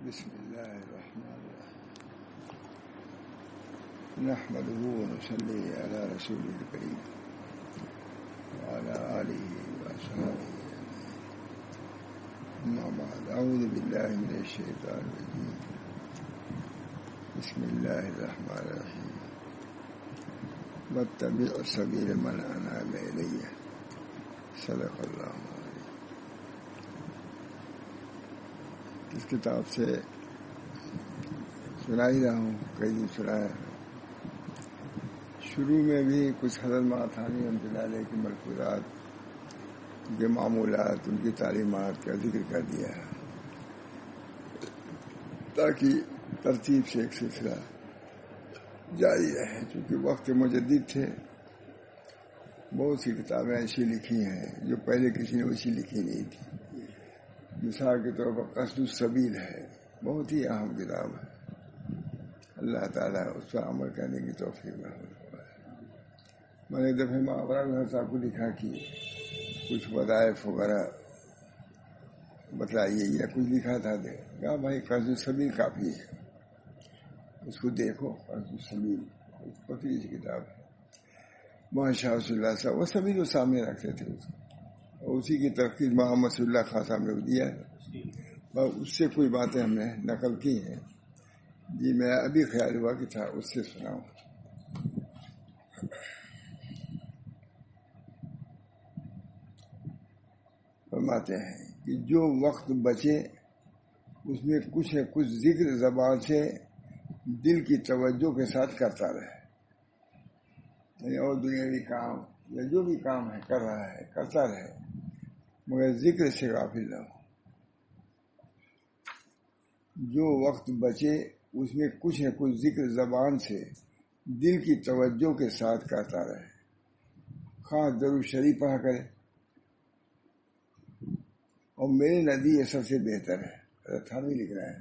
بسم الله الرحمن الرحيم نحمده ونصلي على رسوله الكريم وعلى آله وأصحابه أما بعد أعوذ بالله من الشيطان الرجيم بسم الله الرحمن الرحيم واتبع سبيل من أناب إلي صدق اللہ علیہ. اس کتاب سے سنا ہی رہا ہوں، کئی دن سنایا. شروع میں بھی کچھ حضرت معتانی رحمۃ اللہ علیہ کی ملفوظات، ان کے معمولات، ان کی تعلیمات کا ذکر کر دیا ہے تاکہ ترتیب سے ایک سلسلہ جاری رہے. چونکہ وقت مجدد تھے، بہت سی کتابیں ایسی لکھی ہیں جو پہلے کسی نے ویسی لکھی نہیں تھی. مثال کے طور پر قصد السبیل ہے، بہت ہی اہم کتاب ہے. اللہ تعالیٰ اس پر عمل کرنے کی توفیق میں میں نے ایک دفعہ محاورہ صاحب کو لکھا کہ کچھ وظائف وغیرہ بتلائیے یا کچھ لکھا تھا. کہا بھائی قصد السبیل کافی ہے، اس کو دیکھو. قصد السبیل پتلی سی کتاب ہے. شاہ رسول اللہ صاحب وہ سبھی کو سامنے رکھتے تھے اس کو، اور اسی کی ترقی محمد صلی اللہ خان صاحب نے دیا ہے. اور اس سے کوئی باتیں ہم نے نقل کی ہیں. جی میں ابھی خیال ہوا کہ تھا اس سے سناؤں. فرماتے ہیں کہ جو وقت بچے اس میں کچھ نہ کچھ ذکر زبان سے دل کی توجہ کے ساتھ کرتا رہے. یعنی اور دنیاوی کام یا جو بھی کام ہے کر رہا ہے کرتا رہے، مگر ذکر سے غافل نہ ہو. جو وقت بچے اس میں کچھ نہ کچھ ذکر زبان سے دل کی توجہ کے ساتھ کرتا رہے. خاص درود شریف پڑھا کرے، اور میرے نزدیک یہ سب سے بہتر ہے. تھانوی لکھ رہا ہے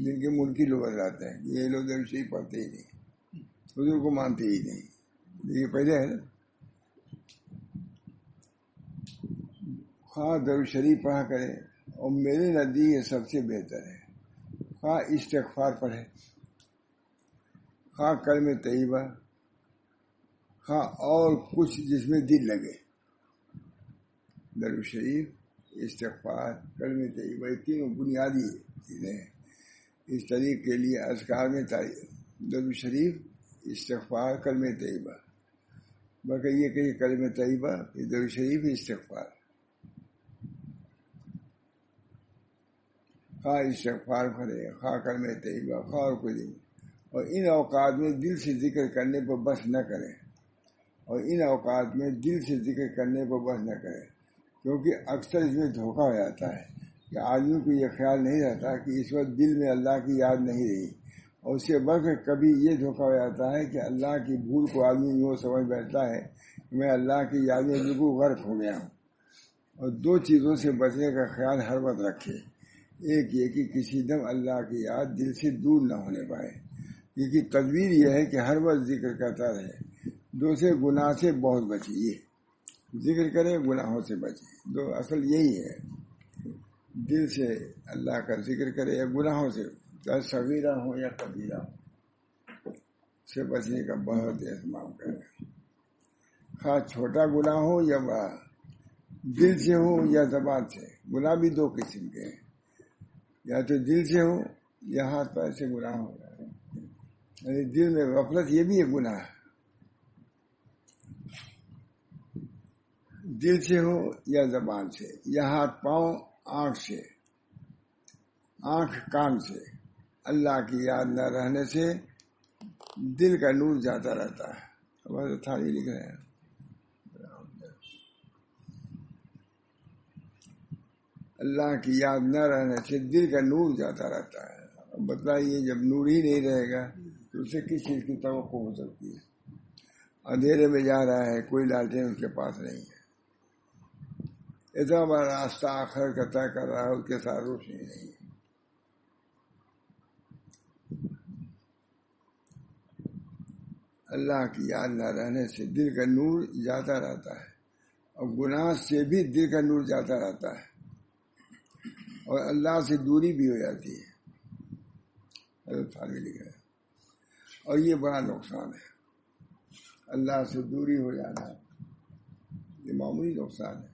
جن کے ملکی لوگ بتاتے ہیں کہ یہ لوگ درود شریف پڑھتے ہی نہیں، حضور کو مانتے ہی نہیں. یہ پہلے ہے نا، خواہ درود شریف پڑھا کرے اور میرے نزدیک یہ سب سے بہتر ہے. خواہ استغفار پڑھے، خواہ کلمہ طیبہ، خواہ اور کچھ جس میں دل لگے. درود شریف، استغفار، کلمہ طیبہ، یہ تینوں بنیادی چیزیں ہیں اس طریق کے لیے. اذکار میں درود شریف، استغفار، کلمہ طیبہ، بلکہ یہ کہ کلمہ طیبہ، درود شریف، استغفار. خواہ استغفار کرے، خواہ کلمہ طیبہ، خواہ اور کوئی نہیں. اور ان اوقات میں دل سے ذکر کرنے پر بس نہ کرے، کیونکہ اکثر اس میں دھوکہ ہو جاتا ہے کہ آدمی کو یہ خیال نہیں رہتا کہ اس وقت دل میں اللہ کی یاد نہیں رہی. اور اس سے بڑھ کر کبھی یہ دھوکہ ہو جاتا ہے کہ اللہ کی بھول کو آدمی یوں سمجھ بیٹھتا ہے کہ میں اللہ کی یاد میں بالکل غرق ہو گیا ہوں. اور دو چیزوں سے بچنے کا خیال ہر وقت رکھے. ایک یہ کہ کسی دم اللہ کی یاد دل سے دور نہ ہونے پائے، کیونکہ تدبیر یہ ہے کہ ہر وقت ذکر کرتا رہے. دوسرے گناہ سے بہت بچیے، ذکر کرے گناہوں سے بچے. دو اصل یہی ہے، دل سے اللہ کا ذکر کرے یا گناہوں سے، چاہے صغیرہ ہو یا کبیرہ ہو، سے بچنے کا بہت اہتمام کرے. خواہ چھوٹا گناہ ہو یا بڑا، دل سے ہو یا زبان سے. گناہ بھی دو قسم کے ہیں، یا تو دل سے ہو یا ہاتھ پیر سے گناہ ہو رہا ہے. یعنی دل میں غفلت یہ بھی ایک گناہ ہے. دل سے ہو یا زبان سے، یا ہاتھ پاؤں، آنکھ سے، آنکھ کان سے. اللہ کی یاد نہ رہنے سے دل کا نور جاتا رہتا ہے. ہمارے تھالی لکھ رہے ہیں اللہ کی یاد نہ رہنے سے دل کا نور جاتا رہتا ہے. اب بتائیے جب نور ہی نہیں رہے گا تو اسے کس چیز کی توقع ہو سکتی ہے؟ اندھیرے میں جا رہا ہے، کوئی لالٹین اس کے پاس نہیں ہے، اتنا بڑا راستہ آخر کا طے کر رہا ہے، اس کے ساتھ روشنی نہیں ہے. اللہ کی یاد نہ رہنے سے دل کا نور جاتا رہتا ہے، اور گناہ سے بھی دل کا نور جاتا رہتا ہے، اور اللہ سے دوری بھی ہو جاتی ہے. حضرت تھانوی لکھ رہے ہیں. اور یہ بڑا نقصان ہے، اللہ سے دوری ہو جانا یہ معمولی نقصان ہے.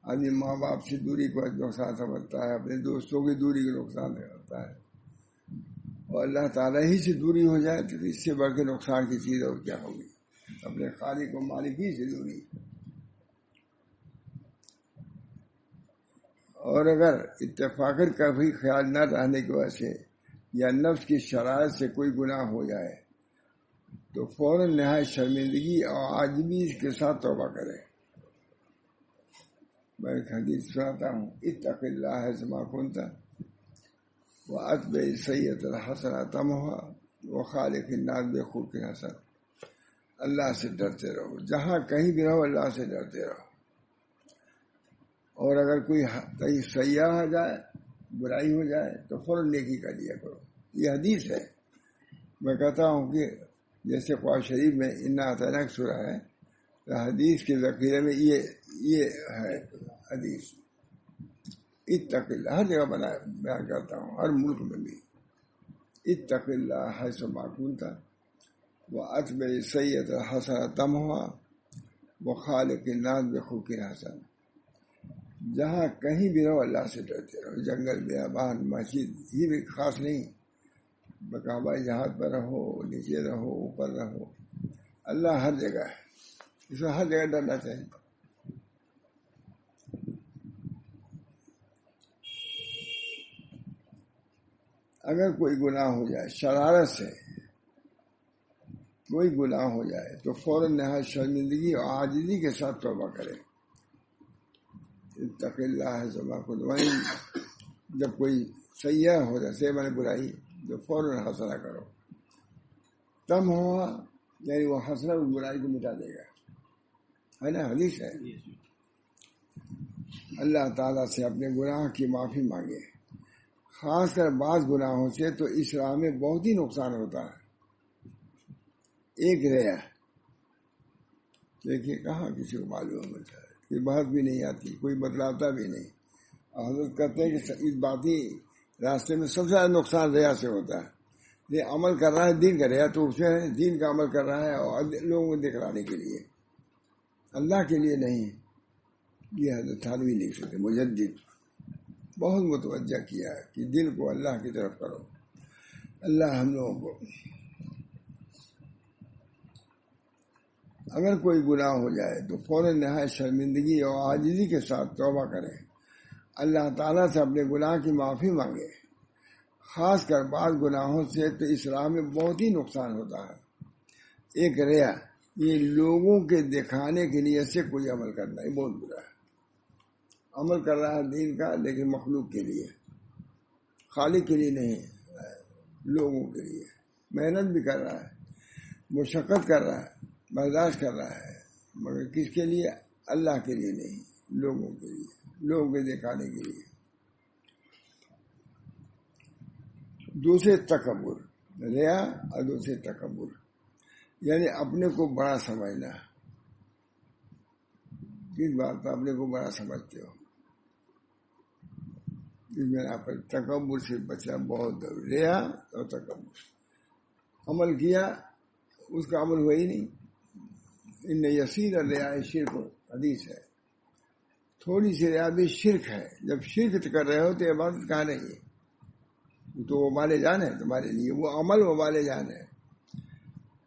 آدمی ماں باپ سے دوری کو نقصان سمجھتا ہے، اپنے دوستوں کی دوری کو نقصان سمجھتا ہے، اور اللہ تعالیٰ ہی سے دوری ہو جائے تو اس سے بڑھ کے نقصان کی چیز اور کیا ہوگی. اپنے خالق و مالک ہی سے دوری. اور اگر اتفاقاً کا بھی خیال نہ رہنے کی وجہ سے یا نفس کی شرائط سے کوئی گناہ ہو جائے تو فوراً نہایت شرمندگی اور عاجزی کے ساتھ توبہ کرے. میں ایک حدیث سناتا ہوں، اتق اللہ حیثما کنت واتبع السیئۃ الحسنۃ تمحها وخالق الناس بخلق حسن. اللہ سے ڈرتے رہو، جہاں کہیں بھی رہو اللہ سے ڈرتے رہو. اور اگر کوئی کہیں سیاح ہو جائے، برائی ہو جائے تو فوراً نیکی کر لیا کرو. یہ حدیث ہے. میں کہتا ہوں کہ جیسے قرآن شریف میں انا اعطیناک سورہ ہے، تو حدیث کے ذخیرے میں یہ ہے حدیث. اتق اللہ ہر جگہ بیان کرتا ہوں، ہر ملک میں بھی. اتق اللہ حیثما کنت واتبع السیئۃ الحسنۃ تمحها وخالق الناس بخلق حسن. جہاں کہیں بھی رہو اللہ سے ڈرتے رہو، جنگل بیابان مسجد ہی بھی خاص نہیں، ہوائی جہاز پر رہو، نیچے رہو، اوپر رہو، اللہ ہر جگہ ہے. اس میں ہر جگہ ڈرنا چاہیے. اگر کوئی گناہ ہو جائے شرارت سے، کوئی گناہ ہو جائے تو فوراً نہایت شرمندگی اور عاجزی کے ساتھ توبہ کرے. اتق اللہ حیثما کنت. جب کوئی سیاح ہو جائے، سے میں نے برائی، تو فوراً حسنہ کرو. تم ہوا یعنی وہ حسنہ اس برائی کو مٹا دے گا، ہے نا، حدیث ہے. اللہ تعالیٰ سے اپنے گناہ کی معافی مانگے، خاص کر بعض گناہوں سے تو اس راہ میں بہت ہی نقصان ہوتا ہے. ایک ریا، دیکھیے کہاں کسی کو معلوم ہوتا ہے، کوئی بات بھی نہیں آتی، کوئی بتلاتا بھی نہیں. حضرت کہتے ہیں کہ اس باقی راستے میں سب سے زیادہ نقصان ریا سے ہوتا ہے. یہ عمل کر رہا ہے دین کا ریا، تو اس میں دین کا عمل کر رہا ہے اور لوگوں کو دکھلانے کے لیے، اللہ کے لیے نہیں. یہ حضرت تھانوی لکھ سکتے، مجدد، بہت متوجہ کیا کہ دل کو اللہ کی طرف کرو. اللہ ہم لوگوں کو. اگر کوئی گناہ ہو جائے تو فوراً نہایت شرمندگی اور عاجزی کے ساتھ توبہ کرے، اللہ تعالیٰ سے اپنے گناہ کی معافی مانگے، خاص کر بعض گناہوں سے تو اس راہ میں بہت ہی نقصان ہوتا ہے. ایک ریا، یہ لوگوں کے دکھانے کے لیے سے کوئی عمل کرنا، یہ بہت برا ہے. عمل کر رہا ہے دین کا لیکن مخلوق کے لیے، خالق کے لیے نہیں، لوگوں کے لیے. محنت بھی کر رہا ہے، مشقت کر رہا ہے، برداشت کر رہا ہے، مگر کس کے لیے؟ اللہ کے لیے نہیں، لوگوں کے لیے، لوگوں کے دکھانے کے لیے. دوسرے تکبر، ریا اور دوسرے تکبر یعنی اپنے کو بڑا سمجھنا. کس بات پر اپنے کو بڑا سمجھتے ہو؟ اس میں آپ پر تکبر سے بچنا بہت ضروری. ریا اور تکبر. عمل کیا، اس کا عمل ہوا ہی نہیں. ان یسیر ریا شرک، حدیث ہے. تھوڑی سی ریا بھی شرک ہے. جب شرک کر رہے ہو تو عبادت کہاں رہی ہے؟ تو وہ مال جان ہے تمہارے لیے، وہ عمل وہ مال جان ہے.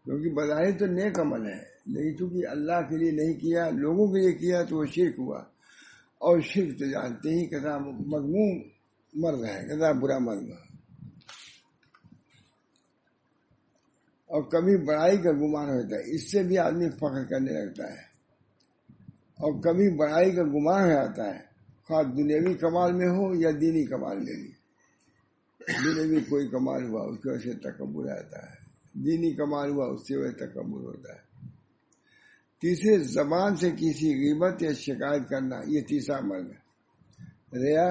کیونکہ بظاہر تو نیک عمل ہے، لیکن چونکہ اللہ کے لیے نہیں کیا، لوگوں کے لیے کیا تو وہ شرک ہوا. اور شرک تو جانتے ہی کتنا مذموم مرض ہے، کتنا برا مرض ہے. اور کبھی بڑائی کا گمان ہوتا ہے، اس سے بھی آدمی فخر کرنے لگتا ہے. اور کبھی بڑائی کا گمان ہو جاتا ہے، خواہ دنیاوی کمال میں ہو یا دینی کمال میں بھی. دنیاوی کوئی کمال ہوا اس کی وجہ سے تکبر آتا ہے، دینی کمال ہوا اس سے وجہ تکبر ہوتا ہے. تیسرے زبان سے کسی غیبت یا شکایت کرنا، یہ تیسرا مرض ہے. ریا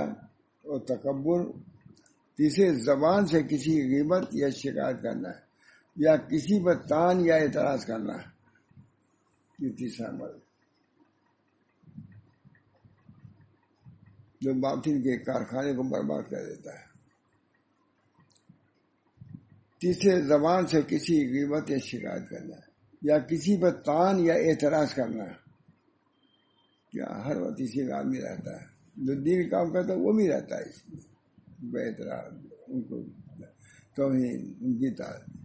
اور تکبر. تیسرے زبان سے کسی غیبت یا شکایت کرنا یا کسی پر تان یا اعتراض کرنا، یہ تیسرا مرض جو باطن کے کارخانے کو برباد کر دیتا ہے. تیسرے زبان سے کسی غیبت یا شکایت کرنا یا کسی پر طعن یا اعتراض کرنا. کیا ہر وقت اسی میں آدمی رہتا ہے، جو دین کام کرتا ہے وہ بھی رہتا ہے اس میں بے اعتراض، ان کو توہین، ان کی تعریف.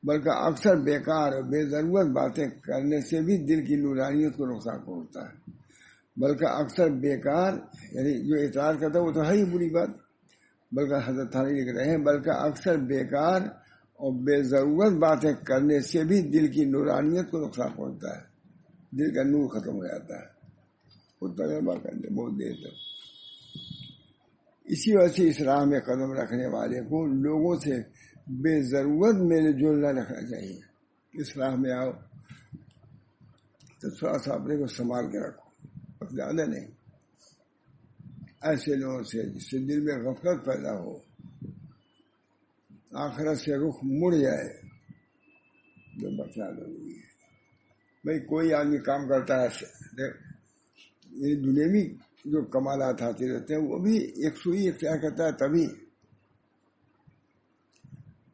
بلکہ اکثر بیکار اور بے ضرورت باتیں کرنے سے بھی دل کی نورانیت کو نقصان پہنچتا ہے. بلکہ اکثر بیکار یعنی جو اعتراض کرتا ہے وہ تو ہے ہی بری بات، بلکہ حضرت تھانوی لکھ رہے ہیں بلکہ اکثر بیکار اور بے ضرورت باتیں کرنے سے بھی دل کی نورانیت کو نقصان پہنچتا ہے، دل کا نور ختم ہو جاتا ہے. وہ تجربہ کرنے بہت دیر تک. اسی وجہ سے اس راہ میں قدم رکھنے والے کو لوگوں سے بے ضرورت میل جول نہ رکھنا چاہیے. اس راہ میں آؤ تو تھوڑا سا اپنے کو سنبھال کے رکھو، زیادہ نہیں. ایسے لوگوں سے جس سے دل میں غفلت پیدا ہو، آخرت سے رخ مڑ جائے، جو بچنا ضروری ہے. بھائی کوئی آدمی کام کرتا ہے، یہ دنیاوی جو کمالات حاصل ہوتے ہیں وہ بھی ایک سوئی اختیار کرتا ہے تبھی.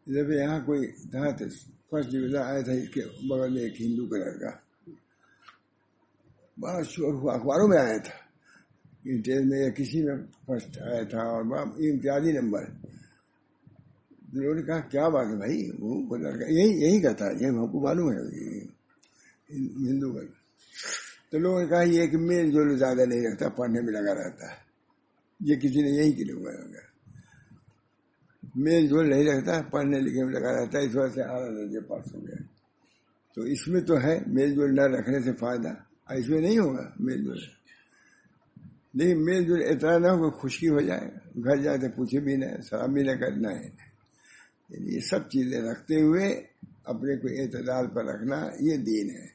جب یہاں کوئی تھا تو فرسٹ ڈویژن آیا تھا، اس کے بغل میں ایک ہندو کا لڑکا، بڑا شور ہوا، اخباروں میں آیا تھا، ٹیسٹ میں یا کسی میں فرسٹ آیا تھا اور بڑا امتیازی نمبر. لوگوں نے کہا کیا بات ہے بھائی، وہ لڑکا یہی کہتا ہے، یہ ہم کو معلوم ہے ہندو کا. تو لوگوں نے کہا یہ کہ میل جول زیادہ نہیں رکھتا، پڑھنے میں لگا رہتا ہے. یہ کسی نے یہی کے لیے ہوا ہوگا، میل جول نہیں رکھتا، پڑھنے لکھنے میں لگا رہتا ہے، اس وجہ سے اعلیٰ درجے پاس ہو گیا. تو اس میں تو ہے میل جول نہ رکھنے سے فائدہ، اس میں نہیں ہوگا میل جول. لیکن میل جول اتنا نہ ہو کہ خشکی ہو جائے، گھر جائے تو پوچھے بھی نہ، سلام بھی نہ کرنا ہے. یہ سب چیزیں رکھتے ہوئے اپنے کو اعتدال پر رکھنا، یہ دین ہے.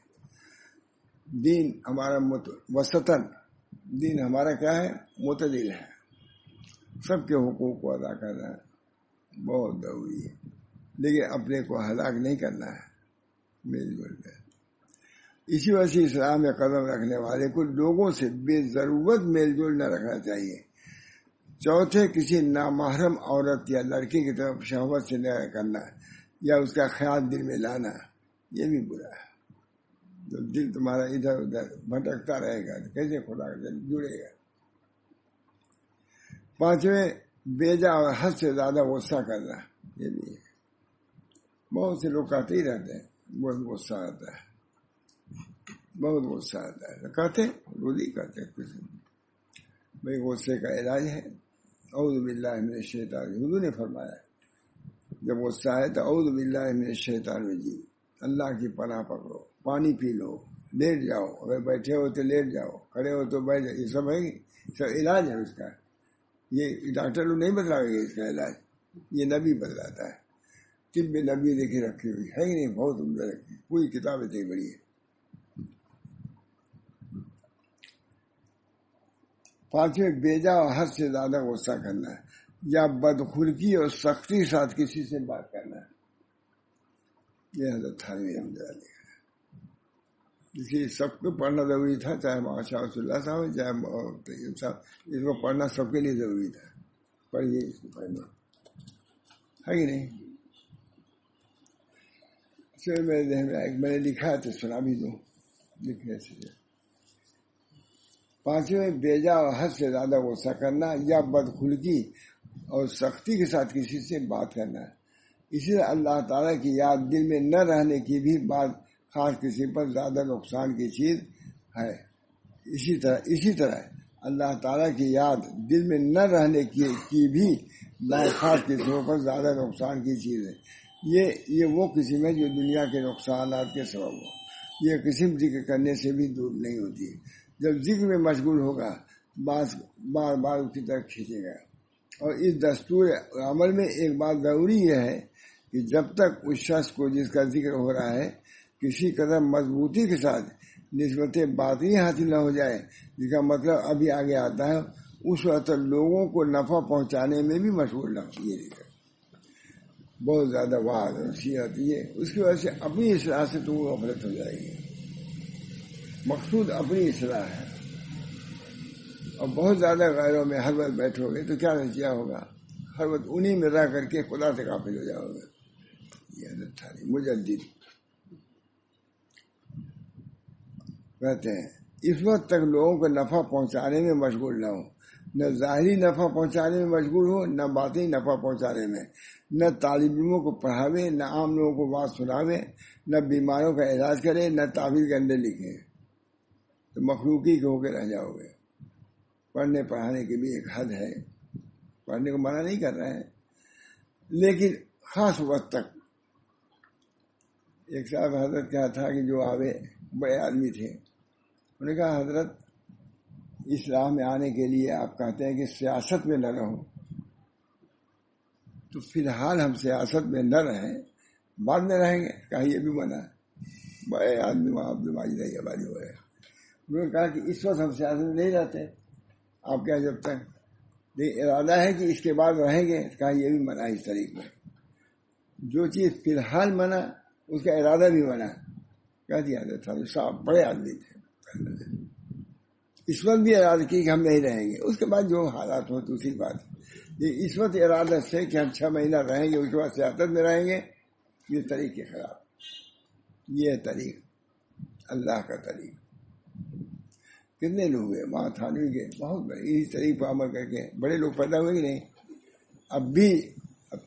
دین ہمارا وسطن، دین ہمارا کیا ہے؟ معتدل ہے. سب کے حقوق کو ادا کرنا بہت ضروری ہے، لیکن اپنے کو ہلاک نہیں کرنا ہے میل جول میں. اسی وجہ سے اسلام میں قدم رکھنے والے کو لوگوں سے بے ضرورت میل جول نہ رکھنا چاہیے. چوتھے، کسی نامحرم عورت یا لڑکی کی طرف شہوت سے نہ کرنا یا اس کا خیال دل میں لانا، یہ بھی برا ہے. تو دل تمہارا ادھر ادھر بھٹکتا رہے گا تو کیسے خدا کا دل جڑے گا. پانچویں، بیجا اور حد سے زیادہ غصہ کرنا، یہ بھی ہے. بہت سے لوگ کہتے ہی رہتے ہیں بہت غصہ آتا ہے، بہت غصہ آتا ہے، کہتے روز ہی کہتے ہیں کچھ. بھائی غصے کا علاج ہے اعوذ باللہ من الشیطان. حضور نے فرمایا جب غصہ آئے تو اعوذ باللہ من الشیطان الرجیم، اللہ کی پناہ پکڑو، پانی پی لو، لیٹ جاؤ، اگر بیٹھے ہو تو لیٹ جاؤ، کھڑے ہو تو بیٹھ جاؤ. یہ سب ہے، سب علاج ہے اس کا. یہ ڈاکٹر لوگ نہیں بتلاوے گے اس کا علاج، یہ نبی بتلاتا ہے. طب نبی دیکھی رکھی ہوئی ہے کہ نہیں، بہت عمدہ رکھی، پوری کتاب اتنی بڑی ہے. پانچویں، بیجا اور حد سے زیادہ غصہ کرنا ہے یا بدخلقی اور سختی کے ساتھ کسی سے بات کرنا ہے. یہ حضرت تھانوی رحمۃ اللہ علیہ ہے. کسی سب کو پڑھنا ضروری تھا، چاہے شاہ رسول اللہ صاحب چاہے طیب صاحب، اس کو پڑھنا سب کے لیے ضروری تھا. پڑھیے اس کو، پڑھنا ہے کہ نہیں. میرے ذہن میں میں نے لکھا ہے تو سنا بھی دوں لکھنے سے. پانچویں، بیجا اور حد سے زیادہ غصہ کرنا یا بدخلقی اور سختی کے ساتھ کسی سے بات کرنا ہے. اسی طرح اللہ تعالیٰ کی یاد دل میں نہ رہنے کی بھی بات خاص کسی پر زیادہ نقصان کی چیز ہے. اسی طرح اللہ تعالیٰ کی یاد دل میں نہ رہنے کی بھی بات خاص کسی پر زیادہ نقصان کی چیز ہے. یہ وہ قسم ہے جو دنیا کے نقصانات کے سبب ہو. یہ قسم ذکر کرنے سے بھی دور نہیں ہوتی. جب ذکر میں مشغول ہوگا بار بار اس کی طرف کھینچے گا. اور اس دستور عمل میں ایک بات ضروری یہ ہے کہ جب تک اس شخص کو جس کا ذکر ہو رہا ہے کسی قدر مضبوطی کے ساتھ نسبت باطنی حاصل نہ ہو جائے، جس کا مطلب ابھی آگے آتا ہے، اس وقت لوگوں کو نفع پہنچانے میں بھی مشغول نہ ہو. یہ بہت زیادہ وعظ نصیحت، یہ اس کی وجہ سے اپنی اصلاح سے تو وہ غفلت ہو جائے گی. مقصود اپنی اصلاح ہے. اور بہت زیادہ غیروں میں ہر وقت بیٹھو گے تو کیا نتیجہ ہوگا؟ ہر وقت انہیں میں رہ کر کے خدا سے غافل ہو جاؤ گے. یہ حضرت تھانوی مجدد کہتے ہیں اس وقت تک لوگوں کو نفع پہنچانے میں مشغول نہ ہو، نہ ظاہری نفع پہنچانے میں مشغول ہو، نہ باطنی نفع پہنچانے میں، نہ طالب علموں کو پڑھاوے، نہ عام لوگوں کو بات سناوے، نہ بیماروں کا علاج کرے، نہ تعویذ کے اندر لکھے. تو مخلوقی کے ہو کے رہ جاؤ گے. پڑھنے پڑھانے کی بھی ایک حد ہے، پڑھنے کو منع نہیں کر رہے ہیں، لیکن خاص وقت تک. ایک صاحب حضرت کہا تھا کہ جو آوے بڑے آدمی تھے، انہوں نے کہا حضرت اسلام میں آنے کے لیے آپ کہتے ہیں کہ سیاست میں نہ رہو، تو فی الحال ہم سیاست میں نہ رہیں، بعد میں رہیں گے. کہا یہ بھی منع ہے. بڑے آدمی وہاں عبد الماجد آبادی ہو رہے. انہوں نے کہا کہ اس وقت ہم سیاست میں نہیں رہتے، آپ کیا جب تک، لیکن ارادہ ہے کہ اس کے بعد رہیں گے. کہا یہ بھی منع اس طریقے میں، جو چیز فی الحال منع اس کا ارادہ بھی منع. کہہ دیا تھا صاحب بڑے آدمی تھے، اس وقت بھی ارادہ کی کہ ہم نہیں رہیں گے، اس کے بعد جو حالات ہو دوسری بات. اس وقت ارادہ سے کہ ہم 6 مہینہ رہیں گے، اس کے بعد سیاست میں رہیں گے، یہ طریقے خراب. یہ طریق اللہ کا طریق. کتنے لوگ ہیں وہاں تھانوی کے بہت بڑے اس طریق پر عمل کر کے بڑے لوگ پیدا ہوئے کہ نہیں. اب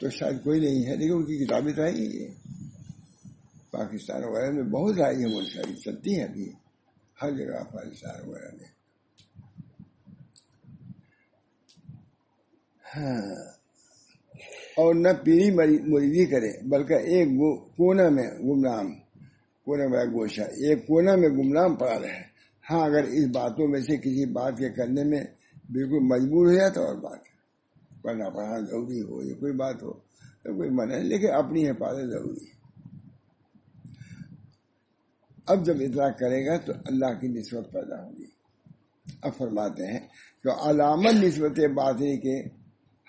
تو شاید کوئی نہیں ہے، لیکن ان کی کتابیں تو ہیں. یہ پاکستان وغیرہ میں بہت رائے ہیں، بہت ساری چلتی ہیں ابھی ہر جگہ پاکستان وغیرہ میں. اور نہ پیری مریدی کرے، بلکہ ایک کونا میں گمنام، کونا میں گوشہ، ایک کونا میں گمنام پڑا رہے. ہاں اگر اس باتوں میں سے کسی بات کے کرنے میں بالکل مجبور ہو جائے تو اور بات ہے، پڑھنا پڑھنا ضروری ہو یا کوئی بات ہو تو کوئی منع ہے، لیکن اپنی حفاظت ضروری ہے. اب جب اطلاق کرے گا تو اللہ کی نسبت پیدا ہوگی. اب فرماتے ہیں کہ علامت نسبت باطنی کے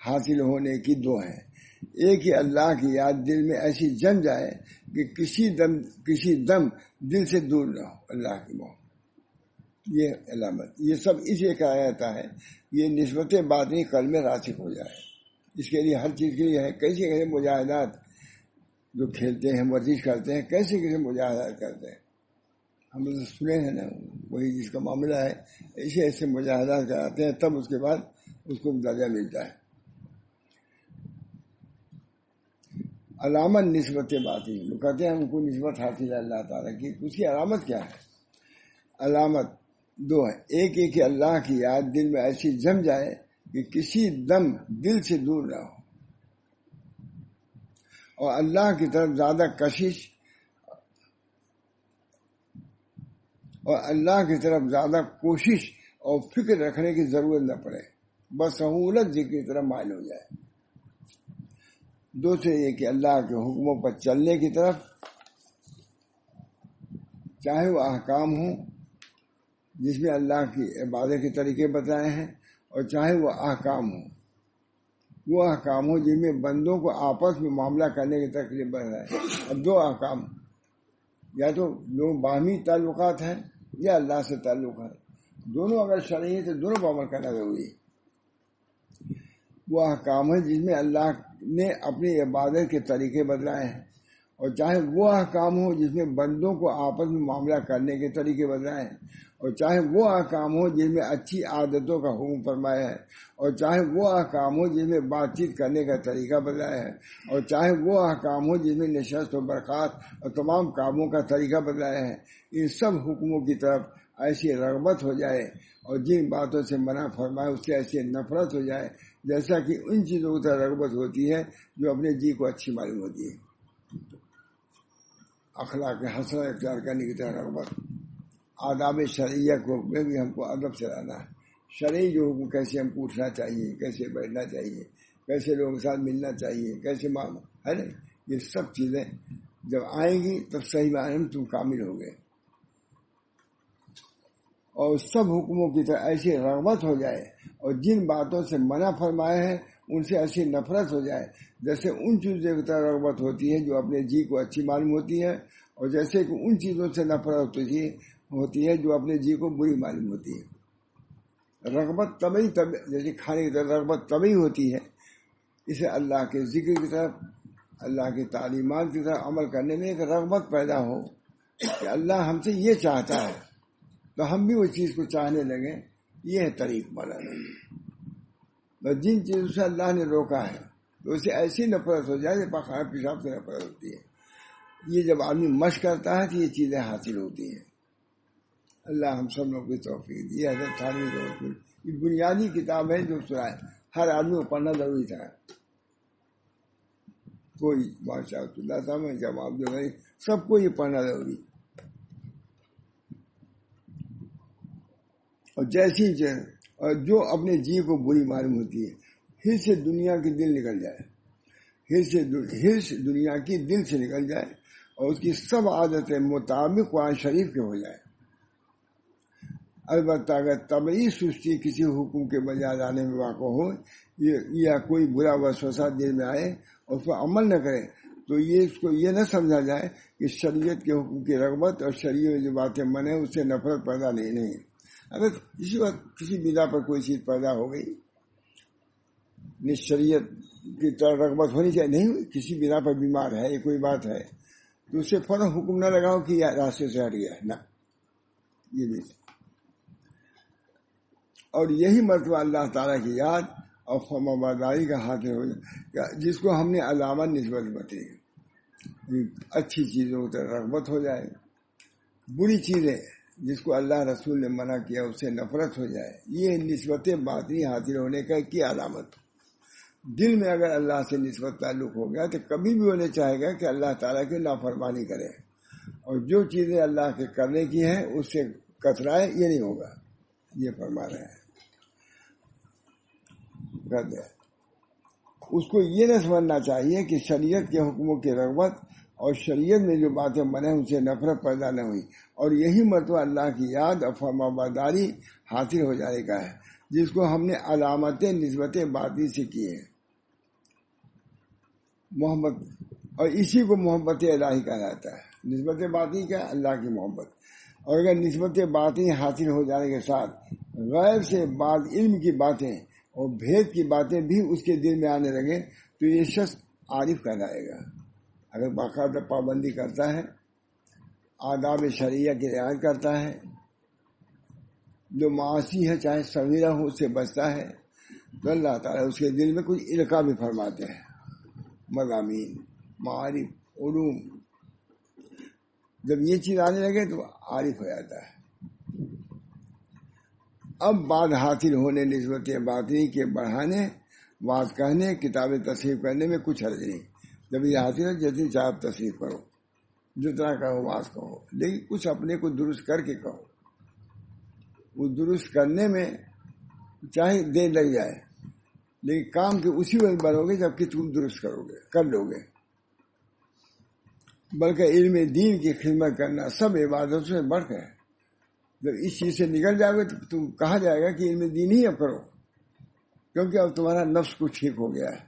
حاصل ہونے کی 2 ہیں. ایک ہی اللہ کی یاد دل میں ایسی جم جائے کہ کسی دم دل سے دور نہ ہو اللہ کی محبت. یہ علامت، یہ سب اس لیے کہا جاتا ہے یہ نسبت باطنی قلب میں راسخ ہو جائے. اس کے لیے ہر چیز کے لیے ہے. کیسے مجاہدات جو کھیلتے ہیں، ورزش کرتے ہیں، کیسے مجاہدات کرتے ہیں ہم تو سنے ہیں نا، وہی جس کا معاملہ ہے ایسے مجاہدات کراتے ہیں، تب اس کے بعد اس کو درجہ ملتا ہے. علامت نسبت باطنی، وہ کہتے ہیں ہم کو نسبت حاصل ہے اللہ تعالیٰ کی. اس کی علامت کیا ہے؟ علامت 2 ہے. ایک کہ اللہ کی یاد دل میں ایسی جم جائے کہ کسی دم دل سے دور نہ ہو، اور اللہ کی طرف زیادہ کشش اور اللہ کی طرف زیادہ کوشش اور فکر رکھنے کی ضرورت نہ پڑے، بس سہولت ذکر کی طرف مائل ہو جائے. دوسرے یہ کہ اللہ کے حکموں پر چلنے کی طرف، چاہے وہ احکام ہوں جس میں اللہ کی عبادت کے طریقے بتائے ہیں، اور چاہے وہ احکام ہوں جن میں بندوں کو آپس میں معاملہ کرنے کی تکلیف بتائے. اب 2 احکام، یا تو لوگ باہمی تعلقات ہیں یا اللہ سے تعلق ہے، دونوں اگر شرعی ہے تو دونوں پر عمل کرنا ضروری ہے. وہ احکام ہے جس میں اللہ نے اپنی عبادت کے طریقے بدلائے ہیں، اور چاہے وہ احکام ہو جس میں بندوں کو آپس میں معاملہ کرنے کے طریقے بدلائے ہیں، اور چاہے وہ احکام ہو جس میں اچھی عادتوں کا حکم فرمایا ہے، اور چاہے وہ احکام ہو جس میں بات چیت کرنے کا طریقہ بدلایا ہے، اور چاہے وہ احکام ہو جس میں نشست و برخاست اور تمام کاموں کا طریقہ بدلایا ہے. ان سب حکموں کی طرف ایسی رغبت ہو جائے، اور جن باتوں سے منع فرمائے اس سے ایسی نفرت ہو جائے جیسا کہ ان چیزوں کی طرف رغبت ہوتی ہے جو اپنے جی کو اچھی معلوم ہوتی ہے. اخلاق حسنہ اختیار کرنے کی طرف رغبت. آداب شرعیہ کو میں بھی ہم کو ادب سے رہنا ہے. شرعی جو حکم، کیسے ہم پوچھنا چاہیے، کیسے بیٹھنا چاہیے، کیسے لوگوں کے ساتھ ملنا چاہیے، کیسے ہے نا، یہ سب چیزیں جب آئیں گی تب صحیح معنی میں تم کامل ہو گئے. اور سب حکموں کی طرح ایسی رغبت ہو جائے، اور جن باتوں سے منع فرمائے ہیں ان سے ایسی نفرت ہو جائے جیسے ان چیزوں کی طرح رغبت ہوتی ہے جو اپنے جی کو اچھی معلوم ہوتی ہے، اور جیسے کہ ان چیزوں سے نفرت ہوتی ہے جو اپنے جی کو بری معلوم ہوتی ہے. رغبت طبعی جیسے کھانے کی طرح رغبت طبعی ہوتی ہے، اسے اللہ کے ذکر کی طرف، اللہ کی تعلیمات کی طرف عمل کرنے میں ایک رغبت پیدا ہو کہ اللہ ہم سے یہ چاہتا ہے تو ہم بھی اس چیز کو چاہنے لگیں. یہ ہے طریق مولانا. بس جن چیزوں سے اللہ نے روکا ہے تو اسے ایسی نفرت ہو جائے جیسے پخانہ پیشاب سے نفرت ہوتی ہے. یہ جب آدمی مشق کرتا ہے تو یہ چیزیں حاصل ہوتی ہیں. اللہ ہم سب لوگوں کی توفیق دی. حضرت تھانوی توفیق یہ بنیادی کتاب ہے جو سنائے ہر آدمی کو پڑھنا ضروری تھا. کوئی ماشاء اللہ صاحب میں جواب دے گا سب کو یہ پڑھنا ضروری. اور جیسی اور جو اپنے جی کو بری معلوم ہوتی ہے ہرس سے دنیا کی دل نکل جائے، ہرس دنیا کی دل سے نکل جائے اور اس کی سب عادتیں مطابق قرآن شریف کے ہو جائے. البتہ اگر طبعی سستی کسی حکم کے بجا لانے میں واقع ہو یا کوئی برا وسوسہ دل میں آئے اور اس پر عمل نہ کرے تو اس کو یہ نہ سمجھا جائے کہ شریعت کے حکم کی رغبت اور شریعت میں جو باتیں منع اس سے نفرت پیدا نہیں. اگر کسی وقت کسی بنا پر کوئی چیز پیدا ہو گئی شریعت کی طرح رغبت ہونی چاہیے، نہیں ہوئی، کسی بنا پر بیمار ہے یہ کوئی بات ہے تو اسے فوراً حکم نہ لگاؤ کہ یہ راستے سے ہٹ گیا نہ. یہ بھی اور یہی مرتبہ اللہ تعالیٰ کی یاد اور فرمانبرداری کا حاصل ہو جائے جس کو ہم نے علامت نسبت بتائی. اچھی چیزوں کی طرف رغبت ہو جائے، بری چیزیں جس کو اللہ رسول نے منع کیا اس سے نفرت ہو جائے. یہ نسبت باطنی حاصل ہونے کا کی علامت. دل میں اگر اللہ سے نسبت تعلق ہو گیا تو کبھی بھی انہیں چاہے گا کہ اللہ تعالیٰ کی نافرمانی کرے اور جو چیزیں اللہ کے کرنے کی ہیں اس سے کترائے. یہ نہیں ہوگا. یہ فرما رہے ہیں اس کو یہ نہ سمجھنا چاہیے کہ شریعت کے حکموں کی رغبت اور شریعت میں جو باتیں منع ان سے نفرت پیدا نہ ہوئی. اور یہی مرتبہ اللہ کی یاد اور فرمانبرداری حاصل ہو جانے کا ہے جس کو ہم نے علامتیں نسبت باطنی سے کی ہے. محبت اور اسی کو محبت الہی کہا جاتا ہے. نسبت باطنی کیا؟ اللہ کی محبت. اور اگر نسبت باطنی حاصل ہو جانے کے ساتھ غیب سے بعد علم کی باتیں اور بھید کی باتیں بھی اس کے دل میں آنے لگے تو یہ شخص عارف کہلائے گا. اگر باقاعدہ پابندی کرتا ہے، آداب شریعہ کی رعایت کرتا ہے، جو معاشی ہے چاہے صغیرہ ہو اس سے بچتا ہے تو اللہ تعالیٰ اس کے دل میں کچھ القاء بھی فرماتے ہیں. مضامین، معارف، علوم جب یہ چیز آنے لگے تو عارف ہو جاتا ہے. اب بعد حاصل ہونے نسبت باطنی کے بڑھانے، بات کہنے، کتابیں تصحیح کرنے میں کچھ حرج نہیں. جب یہ حاصل ہو جتنی چاہے تصحیح کرو، جتنا کہو بات کہو، لیکن کچھ اپنے کو درست کر کے کہو. وہ درست کرنے میں چاہے دیر لگ جائے لیکن کام کے اسی وقت بنو گے جبکہ تم درست کر لو گے. بلکہ علم دین کی خدمت کرنا سب عبادتوں سے بڑھ کر ہے. جب اس چیز سے نکل جاؤ گے تو تم کہا جائے گا کہ علم دین ہی اب کرو کیونکہ اب تمہارا نفس کچھ ٹھیک ہو گیا ہے.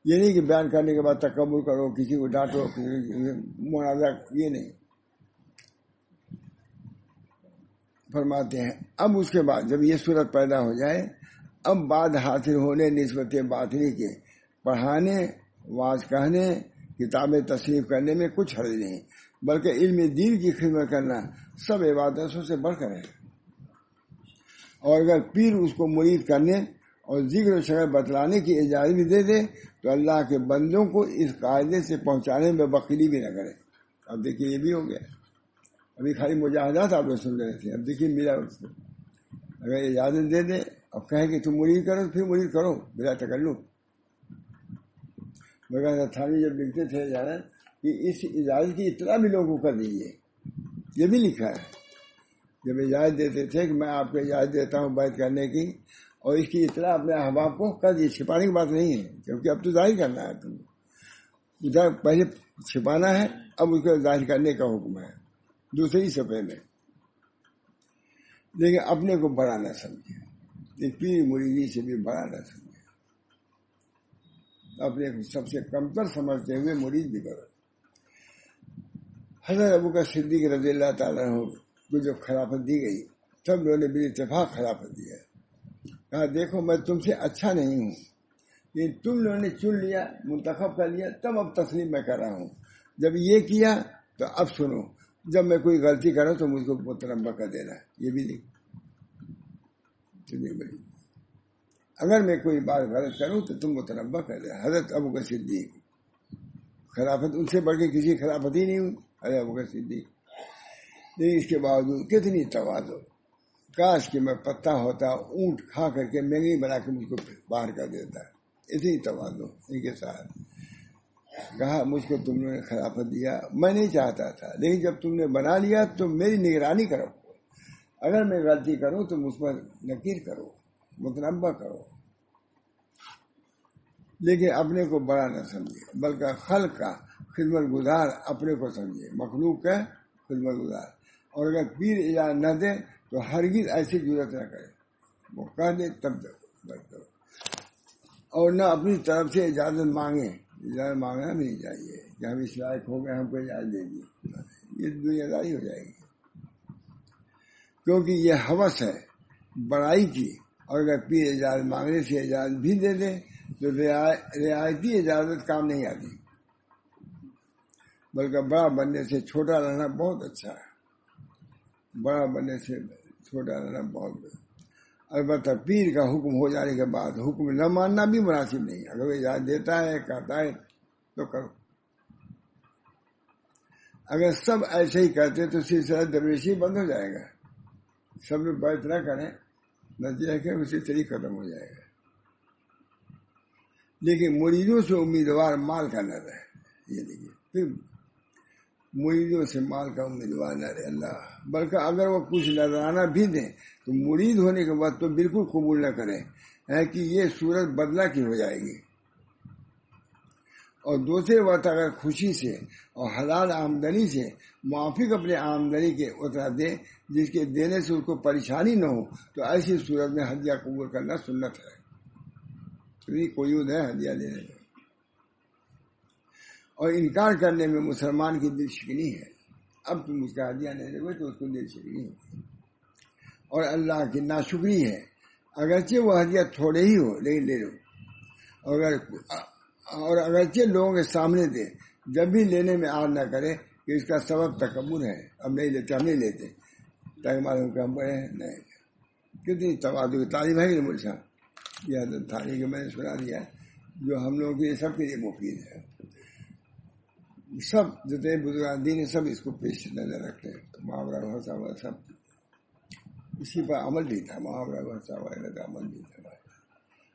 یہ نہیں کہ بیان کرنے کے بعد تکبر کرو، کسی کو ڈانٹو، کسی منازع، یہ نہیں. فرماتے ہیں اب اس کے بعد جب یہ صورت پیدا ہو جائے اب بعد حاصل ہونے نسبت باطنی کے پڑھانے، واز کہنے، کتابیں تصنیف کرنے میں کچھ حرج نہیں، بلکہ علم دین کی خدمت کرنا سب عبادتوں سے بڑھ کر ہے. اور اگر پیر اس کو مرید کرنے اور ذکر و شکر بتلانے کی اجازت بھی دے دے تو اللہ کے بندوں کو اس قاعدے سے پہنچانے میں بخیلی بھی نہ کرے. اب دیکھیے یہ بھی ہو گیا. ابھی خالی مجاہدات آپ لوگ سن رہے تھے، اب دیکھیے میرا اگر اجازت دے دے اب کہیں کہ تم مرید کرو پھر مرید کرو بلا تکلف. مگر تھانوی جب لکھتے تھے جانا کہ اس اجازت کی اطلاع بھی لوگوں کو کر دیجیے. یہ بھی لکھا ہے جب اجازت دیتے تھے کہ میں آپ کو اجازت دیتا ہوں بیعت کرنے کی اور اس کی اطلاع اپنے احباب کو کر دیجیے. چھپانے کی بات نہیں ہے کیونکہ اب تو ظاہر کرنا ہے. تم ادھر پہلے چھپانا ہے، اب اس کو ظاہر کرنے کا حکم ہے دوسری صفحے میں. لیکن اپنے کو بڑا نہ سمجھے، پیر مریدی سے بھی بڑا نہ سمجھے، اپنے کو سب سے کمتر سمجھتے ہوئے مرید بھی کرو. حضرت ابوبکر صدیق رضی اللہ تعالیٰ عنہ کو جو خلافت دی گئی سب لوگوں نے بھی اتفاق خلافت دیا. کہا دیکھو میں تم سے اچھا نہیں ہوں لیکن تم لوگوں نے چن لیا، منتخب کر لیا، تب اب تسلیم میں کر رہا ہوں. جب یہ کیا تو اب سنو، جب میں کوئی غلطی کروں تو مجھ کو متنبع کر دینا. یہ بھی نہیں بڑی، اگر میں کوئی بات غلط کروں تو تم متنبع کر دینا. حضرت ابوبکر صدیق، خلافت ان سے بڑھ کے کسی خلافت ہی نہیں ہوئی، حضرت ابوبکر صدیق. لیکن اس کے باوجود کتنی تواضع، کاش کہ میں پتا ہوتا، اونٹ کھا کر کے مہنگی بنا کے مجھ کو باہر کر دیتا. اتنی تواضع ان کے ساتھ. کہا مجھ کو تم نے خلافت دیا، میں نہیں چاہتا تھا، لیکن جب تم نے بنا لیا تو میری نگرانی کرو. اگر میں غلطی کروں تو مجھ پر نکیر کرو، متنبع کرو. لیکن اپنے کو بڑا نہ سمجھے، بلکہ خلق کا خدمت گزار اپنے کو سمجھے، مخلوق کا خدمت گزار. اور اگر پیر اجازت نہ دے تو ہرگز ایسی ضرورت نہ کرے، وہ کہہ دے تب کرو. اور نہ اپنی طرف سے اجازت مانگے. اجازت مانگنا بھی نہیں چاہیے کہ ہم اس لائق ہو گئے، ہم کو اجازت دے دیے. یہ دنیا داری ہو جائے گی، کیونکہ یہ ہوس ہے بڑائی کی. اور اگر پیر اجازت مانگنے سے اجازت بھی دے دے تو رعایتی اجازت کام نہیں آتی، بلکہ بڑا بننے سے چھوٹا رہنا بہت اچھا ہے. بڑا بننے سے چھوٹا رہنا بہت بڑا. البتہ پیر کا حکم ہو جانے کے بعد حکم نہ ماننا بھی مناسب نہیں. اگر وہ اجازت دیتا ہے، کہتا ہے تو کرو. اگر سب ایسے ہی کرتے تو سلسلہ درویشی بند ہو جائے گا. سب لوگ بیعت نہ کریں، نتیجہ کہ اسی طریقے ختم ہو جائے گا. لیکن مریدوں سے امیدوار مال کا نہ رہے. یہ دیکھیے، پھر مریدوں سے مال کا امیدوار نہ رہے اللہ. بلکہ اگر وہ کچھ نذرانہ بھی دیں تو مرید ہونے کے بعد تو بالکل قبول نہ کریں ہے کہ یہ صورت بدلہ کی ہو جائے گی. اور دوسرے وقت اگر خوشی سے اور حلال آمدنی سے موافق اپنے آمدنی کے اترا دے جس کے دینے سے اس کو پریشانی نہ ہو، تو ایسی صورت میں ہدیہ قبول کرنا سنت ہے. قیود ہے ہدیہ لینے میں. اور انکار کرنے میں مسلمان کی دل شکنی ہے. اب تم اس کا ہدیہ نہیں دے گے تو اس کو دل شکنی ہے. اور اللہ کی ناشکری ہے، اگرچہ وہ ہدیہ تھوڑے ہی ہو لیکن لے لو. اور اگرچہ لوگوں کے سامنے دے، جب بھی لینے میں آر نہ کرے کہ اس کا سبب تکبر ہے، اب نہیں لیتے، ہم نہیں لیتے تاکہ معلوم کہ ہم بڑے ہیں. نہیں، کتنی تواضع کی تعلیم ہے کہ مجھ سے یہ حضرت تھانی کہ میں نے سنا دیا جو ہم لوگوں کے سب کے لیے مفید ہے. سب جتنے بزرگان دین ہیں سب اس کو پیش نظر رکھتے ہیں. محاورہ بھرسا ہوا سب اسی پر عمل بھی تھا، محاورہ بھرسا ہوا کا عمل بھی تھا.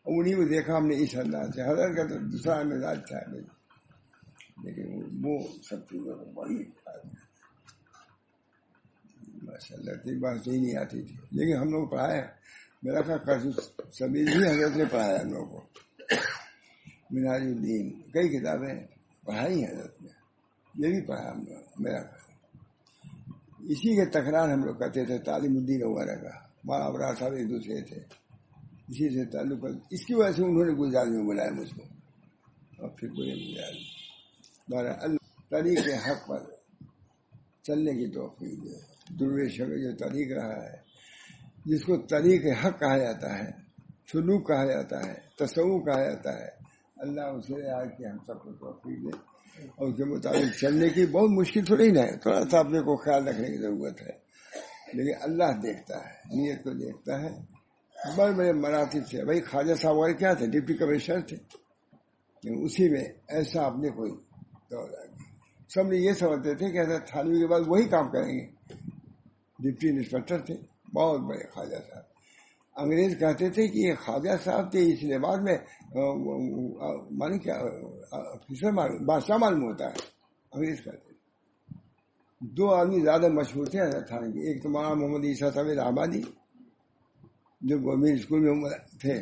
انہیں کو دیکھا ہم نے اس انداز سے. حضرت کا تو دوسرا مزاج تھا، لیکن وہ سب چیزوں کو بڑی ماشاء اللہ کی بات صحیح نہیں آتی تھی. لیکن ہم لوگ پڑھایا، میرا خیال سبھی بھی حضرت نے پڑھایا ہم لوگوں کو. منہاج الدین کئی کتابیں پڑھائی ہیں حضرت نے، یہ بھی پڑھا ہم لوگ. میرا اسی کے تکرار ہم لوگ کرتے تھے. تعلیم الدین وغیرہ کا محاورہ صاحب ایک دوسرے تھے، اسی سے تعلق. اس کی وجہ سے انہوں نے گلزار میں بلایا مجھ کو، اور پھر کوئی اللہ طریق حق پر چلنے کی توفیق دے. درویش جو طریق رہا ہے، جس کو طریق حق کہا جاتا ہے، سلوک کہا جاتا ہے، تصوف کہا جاتا ہے، اللہ اسے آج کہ ہم سب کو توفیق دے. اور اس کے مطابق چلنے کی بہت مشکل تھوڑی نہ ہے، تھوڑا سا اپنے کو خیال رکھنے کی ضرورت ہے. لیکن اللہ دیکھتا ہے، نیت کو دیکھتا ہے. بڑے بڑے مراتب سے بھائی خواجہ صاحب والے کیا تھے، ڈپٹی کمشنر تھے، لیکن اسی میں ایسا اپنے کوئی دور آ گیا. سب نے یہ سمجھتے تھے کہ حضرت تھانوی کے بعد وہی کام کریں گے. ڈپٹی انسپکٹر تھے، بہت بڑے خواجہ صاحب. انگریز کہتے تھے کہ یہ خواجہ صاحب تھے، اس لیے بعد میں مانی کیا بادشاہ معلوم ہوتا ہے. انگریز کہتے تھے. دو آدمی زیادہ مشہور تھے حضرت تھانوی کے. ایک تو مولانا محمد عیسیٰ صاحب آبادی جو گورنمنٹ اسکول میں تھے،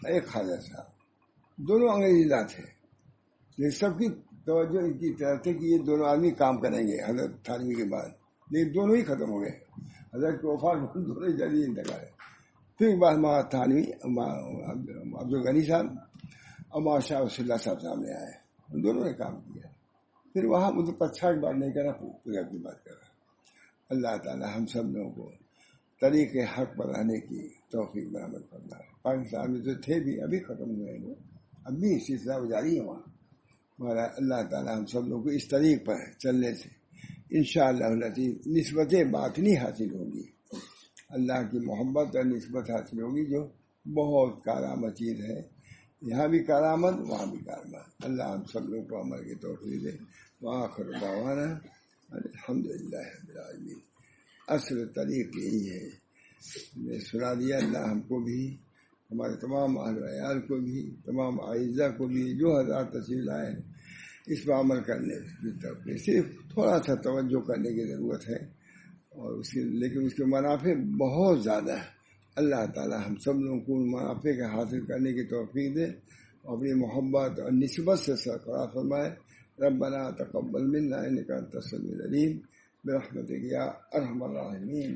ایک خواجہ صاحب. دونوں انگریزی تھے، لیکن سب کی توجہ ان کی طرف تھی کہ یہ دونوں آدمی کام کریں گے حضرت تھانوی کے بعد. لیکن دونوں ہی ختم ہو گئے. حضرت کے وفات دونوں جلدی انتقال ہے. پھر بعد مہا تھانوی عبدالغنی صاحب اور مہا شاہ وصی اللہ صاحب سامنے آئے. دونوں نے کام کیا. پھر وہاں مجھے اچھا کی بات نہیں کرا، پورا کی بات کر رہا. اللہ تعالی ہم سب لوگوں کو طریق حق پر آنے کی توفیق برآمد کرنا ہے۔ پاکستان میں تو تھے بھی، ابھی ختم ہوئے ہیں، اب بھی سلسلہ جاری ہے وہاں، مگر اللہ تعالیٰ ہم سب لوگ کو اس طریق پر چلنے سے انشاءاللہ نسبت باطنی حاصل ہوگی، اللہ کی محبت اور نسبت حاصل ہوگی، جو بہت کارآمد چیز ہے، یہاں بھی کارآمد وہاں بھی کارآمد۔ اللہ ہم سب لوگ کو عمل کی توفیق دے۔ وآخر دعوانا الحمدللہ رب العالمین۔ اصل طریق یہی ہے، میں سنا دیا، اللہ ہم کو بھی، ہمارے تمام اہل و عیال کو بھی، تمام اعزہ کو بھی، جو حضرات تشریف لائے ہیں، اس پر عمل کرنے کی طرف صرف تھوڑا سا توجہ کرنے کی ضرورت ہے، اور لیکن اس کے منافع بہت زیادہ ہے۔ اللہ تعالی ہم سب لوگوں کو منافع کے حاصل کرنے کی توفیق دے، اور اپنی محبت اور نسبت سے سرفراز فرمائے۔ ربنا تقبل منا انک انت السمیع العلیم برحمتک یا ارحم الراحمین۔